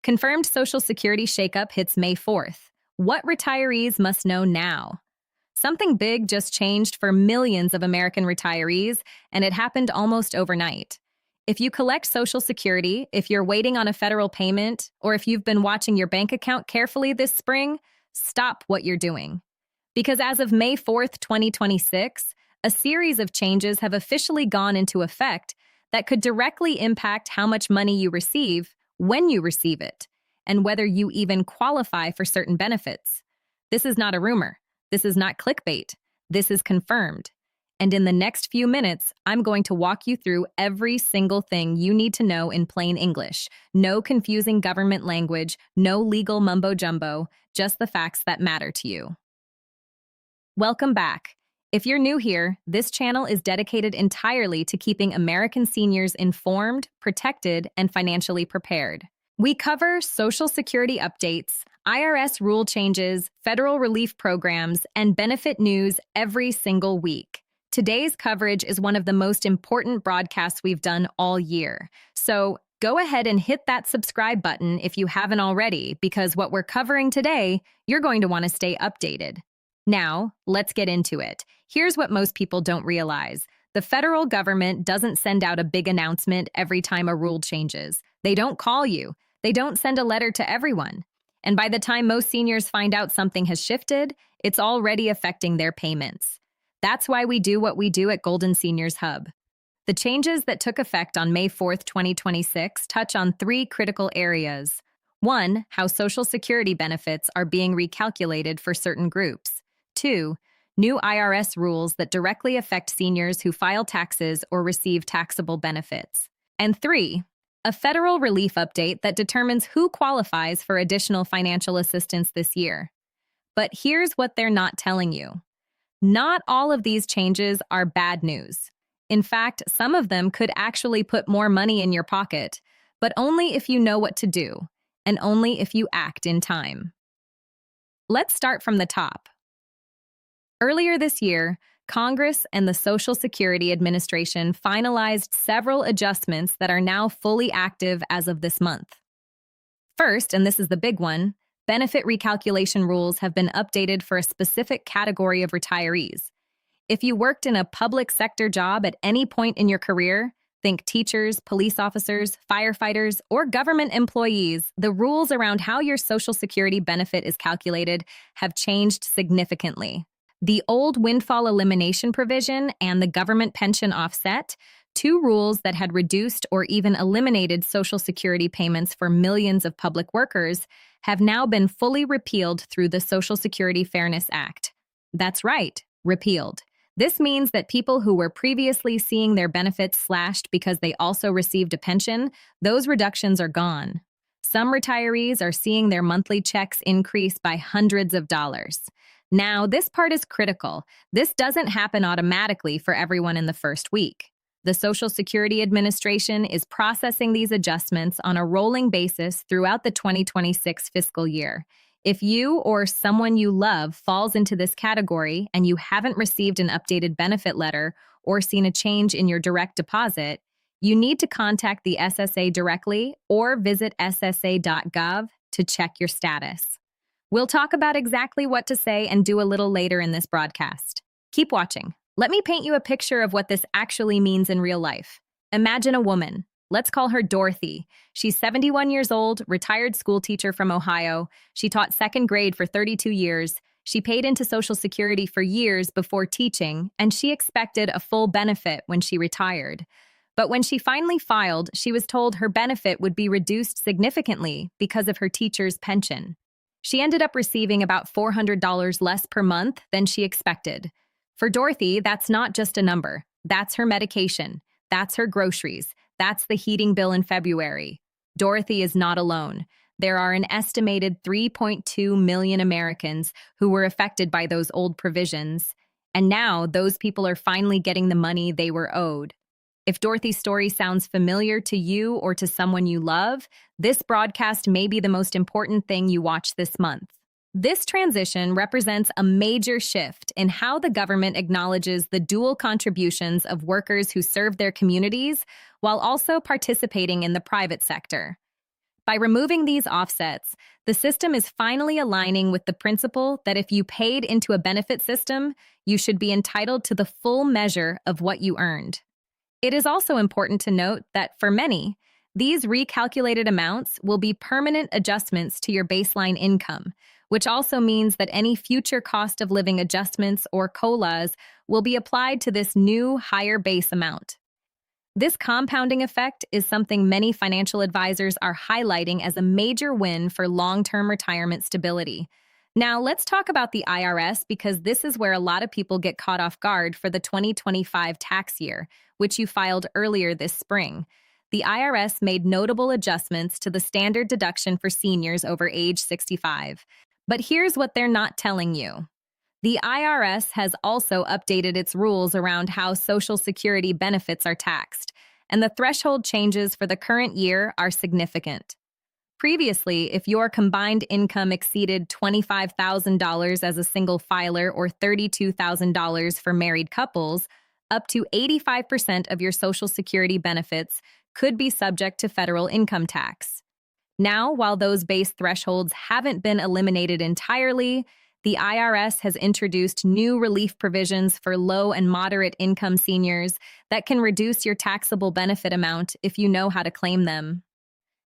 Confirmed Social Security shakeup hits May 4th. What retirees must know now? Something big just changed for millions of American retirees, and it happened almost overnight. If you collect Social Security, if you're waiting on a federal payment, or if you've been watching your bank account carefully this spring, stop what you're doing. Because as of May 4th, 2026, a series of changes have officially gone into effect that could directly impact how much money you receive, when you receive it, and whether you even qualify for certain benefits. This is not a rumor. This is not clickbait. This is confirmed. And in the next few minutes, I'm going to walk you through every single thing you need to know in plain English. No confusing government language, no legal mumbo-jumbo, just the facts that matter to you. Welcome back. If you're new here, this channel is dedicated entirely to keeping American seniors informed, protected, and financially prepared. We cover Social Security updates, IRS rule changes, federal relief programs, and benefit news every single week. Today's coverage is one of the most important broadcasts we've done all year. So go ahead and hit that subscribe button if you haven't already, because what we're covering today, you're going to want to stay updated. Now, let's get into it. Here's what most people don't realize. The federal government doesn't send out a big announcement every time a rule changes. They don't call you. They don't send a letter to everyone. And by the time most seniors find out something has shifted, it's already affecting their payments. That's why we do what we do at Golden Seniors Hub. The changes that took effect on May 4th, 2026 touch on three critical areas. One, how Social Security benefits are being recalculated for certain groups. Two, new IRS rules that directly affect seniors who file taxes or receive taxable benefits. And three, a federal relief update that determines who qualifies for additional financial assistance this year. But here's what they're not telling you. Not all of these changes are bad news. In fact, some of them could actually put more money in your pocket, but only if you know what to do, and only if you act in time. Let's start from the top. Earlier this year, Congress and the Social Security Administration finalized several adjustments that are now fully active as of this month. First, and this is the big one, benefit recalculation rules have been updated for a specific category of retirees. If you worked in a public sector job at any point in your career, think teachers, police officers, firefighters, or government employees, the rules around how your Social Security benefit is calculated have changed significantly. The old windfall elimination provision and the government pension offset, two rules that had reduced or even eliminated Social Security payments for millions of public workers, have now been fully repealed through the Social Security Fairness Act. That's right, repealed. This means that people who were previously seeing their benefits slashed because they also received a pension, those reductions are gone. Some retirees are seeing their monthly checks increase by hundreds of dollars. Now, this part is critical. This doesn't happen automatically for everyone in the first week. The Social Security Administration is processing these adjustments on a rolling basis throughout the 2026 fiscal year. If you or someone you love falls into this category and you haven't received an updated benefit letter or seen a change in your direct deposit, you need to contact the SSA directly or visit ssa.gov to check your status. We'll talk about exactly what to say and do a little later in this broadcast. Keep watching. Let me paint you a picture of what this actually means in real life. Imagine a woman. Let's call her Dorothy. She's 71 years old, retired school teacher from Ohio. She taught second grade for 32 years. She paid into Social Security for years before teaching, and she expected a full benefit when she retired. But when she finally filed, she was told her benefit would be reduced significantly because of her teacher's pension. She ended up receiving about $400 less per month than she expected. For Dorothy, that's not just a number. That's her medication. That's her groceries. That's the heating bill in February. Dorothy is not alone. There are an estimated 3.2 million Americans who were affected by those old provisions, and now those people are finally getting the money they were owed. If Dorothy's story sounds familiar to you or to someone you love, this broadcast may be the most important thing you watch this month. This transition represents a major shift in how the government acknowledges the dual contributions of workers who serve their communities while also participating in the private sector. By removing these offsets, the system is finally aligning with the principle that if you paid into a benefit system, you should be entitled to the full measure of what you earned. It is also important to note that for many, these recalculated amounts will be permanent adjustments to your baseline income, which also means that any future cost of living adjustments or COLAs will be applied to this new higher base amount. This compounding effect is something many financial advisors are highlighting as a major win for long-term retirement stability. Now, let's talk about the IRS because this is where a lot of people get caught off guard for the 2025 tax year, which you filed earlier this spring. The IRS made notable adjustments to the standard deduction for seniors over age 65. But here's what they're not telling you. The IRS has also updated its rules around how Social Security benefits are taxed, and the threshold changes for the current year are significant. Previously, if your combined income exceeded $25,000 as a single filer or $32,000 for married couples, up to 85% of your Social Security benefits could be subject to federal income tax. Now, while those base thresholds haven't been eliminated entirely, the IRS has introduced new relief provisions for low and moderate income seniors that can reduce your taxable benefit amount if you know how to claim them.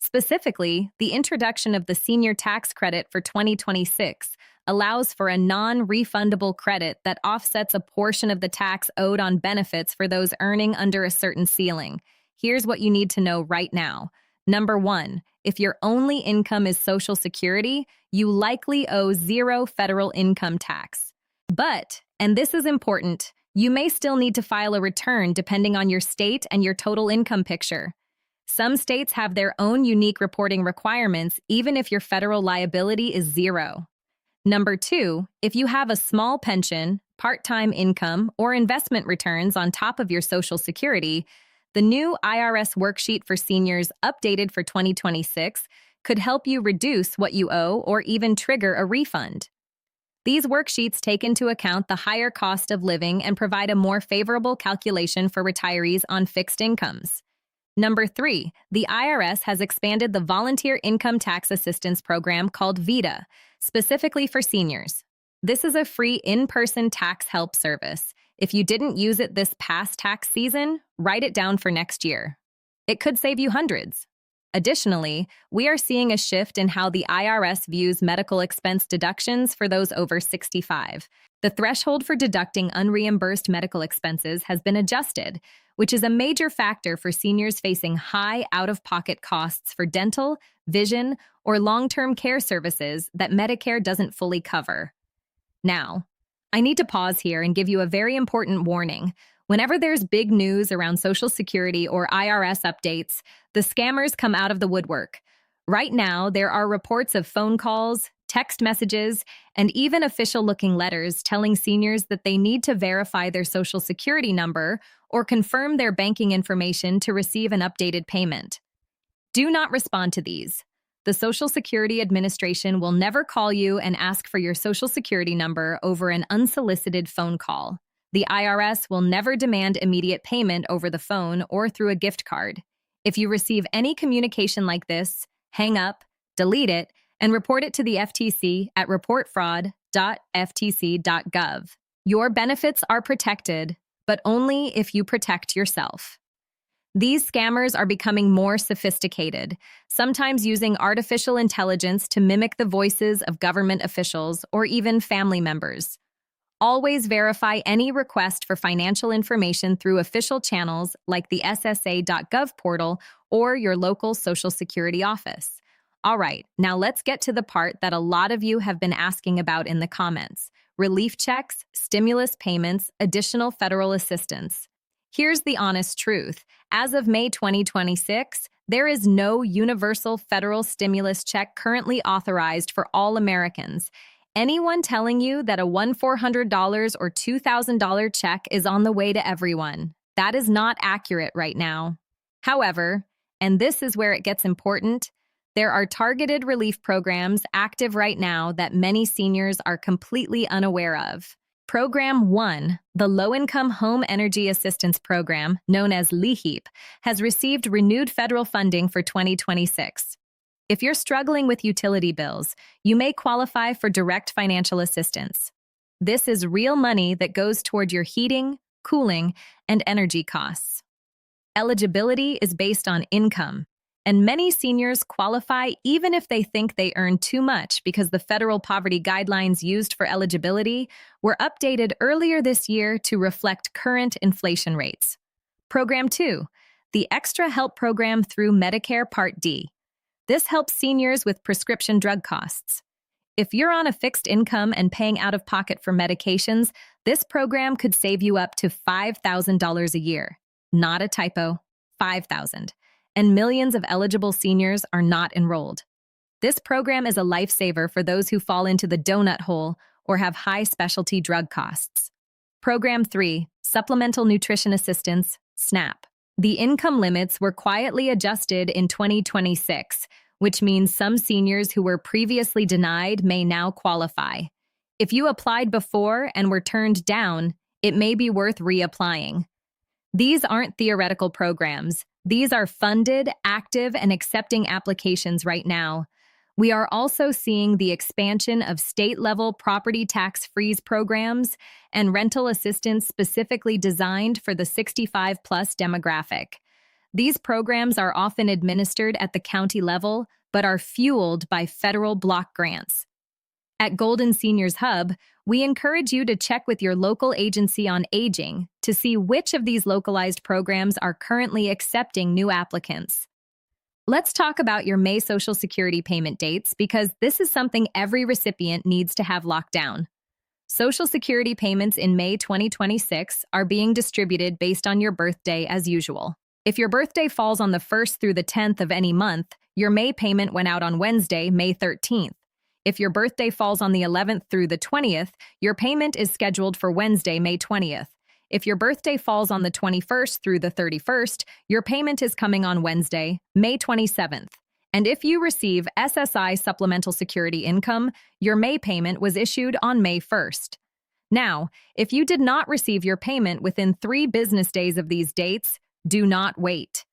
Specifically, the introduction of the senior tax credit for 2026 allows for a non-refundable credit that offsets a portion of the tax owed on benefits for those earning under a certain ceiling. Here's what you need to know right now. Number 1, if your only income is Social Security, you likely owe zero federal income tax. But, and this is important, you may still need to file a return depending on your state and your total income picture. Some states have their own unique reporting requirements, even if your federal liability is zero. Number 2, if you have a small pension, part-time income, or investment returns on top of your Social Security, the new IRS worksheet for seniors updated for 2026 could help you reduce what you owe or even trigger a refund. These worksheets take into account the higher cost of living and provide a more favorable calculation for retirees on fixed incomes. Number 3, the IRS has expanded the Volunteer Income Tax Assistance Program called VITA, specifically for seniors. This is a free in-person tax help service. If you didn't use it this past tax season, write it down for next year. It could save you hundreds. Additionally, we are seeing a shift in how the IRS views medical expense deductions for those over 65. The threshold for deducting unreimbursed medical expenses has been adjusted, which is a major factor for seniors facing high out-of-pocket costs for dental, vision, or long-term care services that Medicare doesn't fully cover. Now, I need to pause here and give you a very important warning. Whenever there's big news around Social Security or IRS updates, the scammers come out of the woodwork. Right now, there are reports of phone calls, text messages, and even official-looking letters telling seniors that they need to verify their Social Security number or confirm their banking information to receive an updated payment. Do not respond to these. The Social Security Administration will never call you and ask for your Social Security number over an unsolicited phone call. The IRS will never demand immediate payment over the phone or through a gift card. If you receive any communication like this, hang up, delete it, and report it to the FTC at reportfraud.ftc.gov. Your benefits are protected, but only if you protect yourself. These scammers are becoming more sophisticated, sometimes using artificial intelligence to mimic the voices of government officials or even family members. Always verify any request for financial information through official channels like the SSA.gov portal or your local Social Security office. All right, now let's get to the part that a lot of you have been asking about in the comments: relief checks, stimulus payments, additional federal assistance. Here's the honest truth. As of May 2026, there is no universal federal stimulus check currently authorized for all Americans. Anyone telling you that a $1,400 or $2,000 check is on the way to everyone, that is not accurate right now. However, and this is where it gets important, there are targeted relief programs active right now that many seniors are completely unaware of. Program 1, the Low-Income Home Energy Assistance Program, known as LEHEAP, has received renewed federal funding for 2026. If you're struggling with utility bills, you may qualify for direct financial assistance. This is real money that goes toward your heating, cooling, and energy costs. Eligibility is based on income, and many seniors qualify even if they think they earn too much because the federal poverty guidelines used for eligibility were updated earlier this year to reflect current inflation rates. Program 2, the Extra Help Program through Medicare Part D. This helps seniors with prescription drug costs. If you're on a fixed income and paying out of pocket for medications, this program could save you up to $5,000 a year. Not a typo, $5,000. And millions of eligible seniors are not enrolled. This program is a lifesaver for those who fall into the donut hole or have high specialty drug costs. Program 3, Supplemental Nutrition Assistance, SNAP. The income limits were quietly adjusted in 2026, which means some seniors who were previously denied may now qualify. If you applied before and were turned down, it may be worth reapplying. These aren't theoretical programs. These are funded, active, and accepting applications right now. We are also seeing the expansion of state-level property tax freeze programs and rental assistance specifically designed for the 65-plus demographic. These programs are often administered at the county level, but are fueled by federal block grants. At Golden Seniors Hub, we encourage you to check with your local agency on aging to see which of these localized programs are currently accepting new applicants. Let's talk about your May Social Security payment dates because this is something every recipient needs to have locked down. Social Security payments in May 2026 are being distributed based on your birthday as usual. If your birthday falls on the 1st through the 10th of any month, your May payment went out on Wednesday, May 13th. If your birthday falls on the 11th through the 20th, your payment is scheduled for Wednesday, May 20th. If your birthday falls on the 21st through the 31st, your payment is coming on Wednesday, May 27th. And if you receive SSI Supplemental Security Income, your May payment was issued on May 1st. Now, if you did not receive your payment within 3 business days of these dates, do not wait.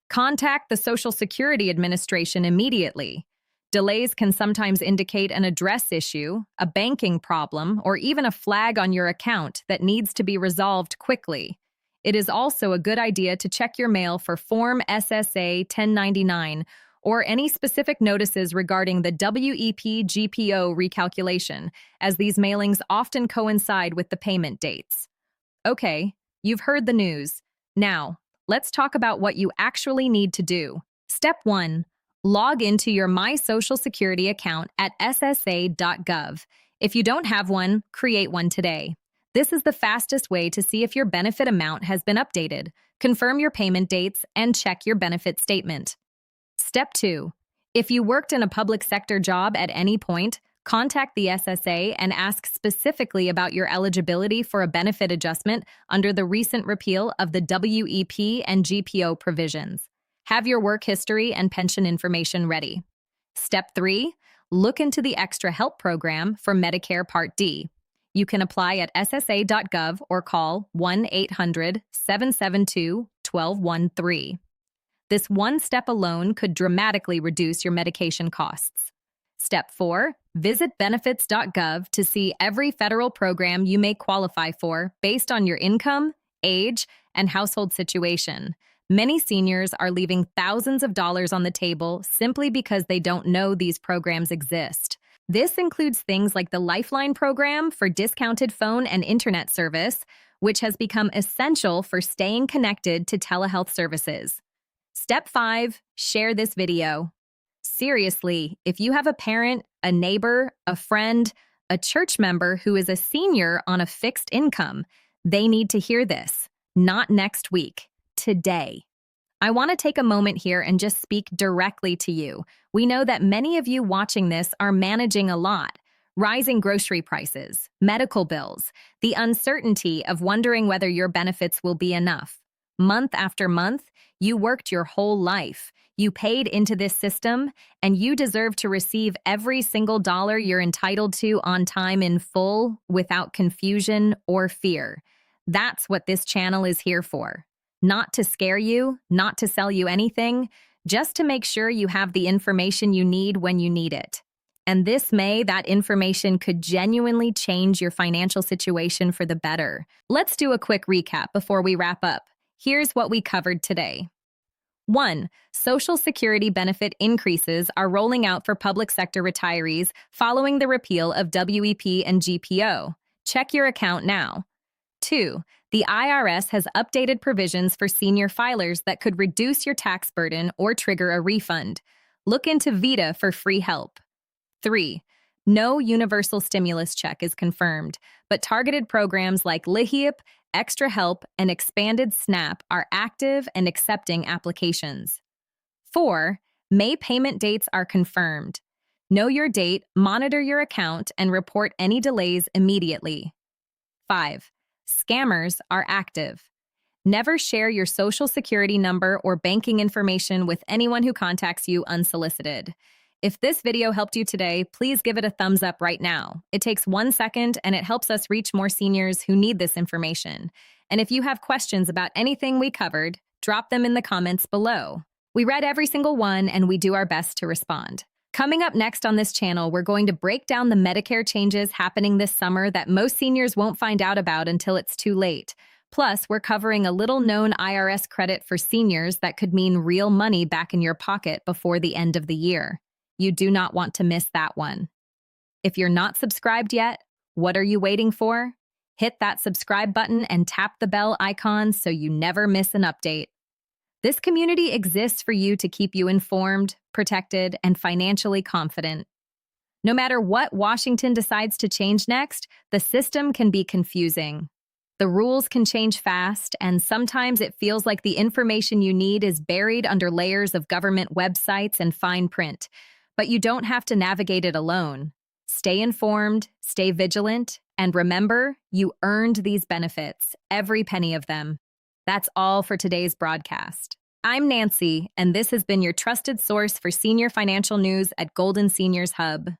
Contact the Social Security Administration immediately. Delays can sometimes indicate an address issue, a banking problem, or even a flag on your account that needs to be resolved quickly. It is also a good idea to check your mail for Form SSA 1099 or any specific notices regarding the WEP GPO recalculation, as these mailings often coincide with the payment dates. Okay, you've heard the news. Now, let's talk about what you actually need to do. Step 1. Log into your My Social Security account at ssa.gov. If you don't have one, create one today. This is the fastest way to see if your benefit amount has been updated, confirm your payment dates, and check your benefit statement. Step 2. If you worked in a public sector job at any point, contact the SSA and ask specifically about your eligibility for a benefit adjustment under the recent repeal of the WEP and GPO provisions. Have your work history and pension information ready. Step 3. Look into the Extra Help Program for Medicare Part D. You can apply at ssa.gov or call 1-800-772-1213. This one step alone could dramatically reduce your medication costs. Step 4. Visit benefits.gov to see every federal program you may qualify for based on your income, age, and household situation. Many seniors are leaving thousands of dollars on the table simply because they don't know these programs exist. This includes things like the Lifeline program for discounted phone and internet service, which has become essential for staying connected to telehealth services. Step 5. Share this video. Seriously, if you have a parent, a neighbor, a friend, a church member who is a senior on a fixed income, they need to hear this. Not next week. Today. I want to take a moment here and just speak directly to you. We know that many of you watching this are managing a lot. Rising grocery prices, medical bills, the uncertainty of wondering whether your benefits will be enough. Month after month, you worked your whole life. You paid into this system, and you deserve to receive every single dollar you're entitled to on time in full without confusion or fear. That's what this channel is here for. Not to scare you, not to sell you anything, just to make sure you have the information you need when you need it. And this May, that information could genuinely change your financial situation for the better. Let's do a quick recap before we wrap up. Here's what we covered today. 1. Social Security benefit increases are rolling out for public sector retirees following the repeal of WEP and GPO. Check your account now. 2. The IRS has updated provisions for senior filers that could reduce your tax burden or trigger a refund. Look into VITA for free help. 3. No universal stimulus check is confirmed, but targeted programs like LIHEAP, Extra Help, and Expanded SNAP are active and accepting applications. 4. May payment dates are confirmed. Know your date, monitor your account, and report any delays immediately. 5. Scammers are active. Never share your social security number or banking information with anyone who contacts you unsolicited. If this video helped you today, please give it a thumbs up right now. It takes 1 second and it helps us reach more seniors who need this information. And if you have questions about anything we covered, drop them in the comments below. We read every single one and we do our best to respond. Coming up next on this channel, we're going to break down the Medicare changes happening this summer that most seniors won't find out about until it's too late. Plus, we're covering a little-known IRS credit for seniors that could mean real money back in your pocket before the end of the year. You do not want to miss that one. If you're not subscribed yet, what are you waiting for? Hit that subscribe button and tap the bell icon so you never miss an update. This community exists for you to keep you informed, protected, and financially confident. No matter what Washington decides to change next, the system can be confusing. The rules can change fast, and sometimes it feels like the information you need is buried under layers of government websites and fine print. But you don't have to navigate it alone. Stay informed, stay vigilant, and remember, you earned these benefits, every penny of them. That's all for today's broadcast. I'm Nancy, and this has been your trusted source for senior financial news at Golden Seniors Hub.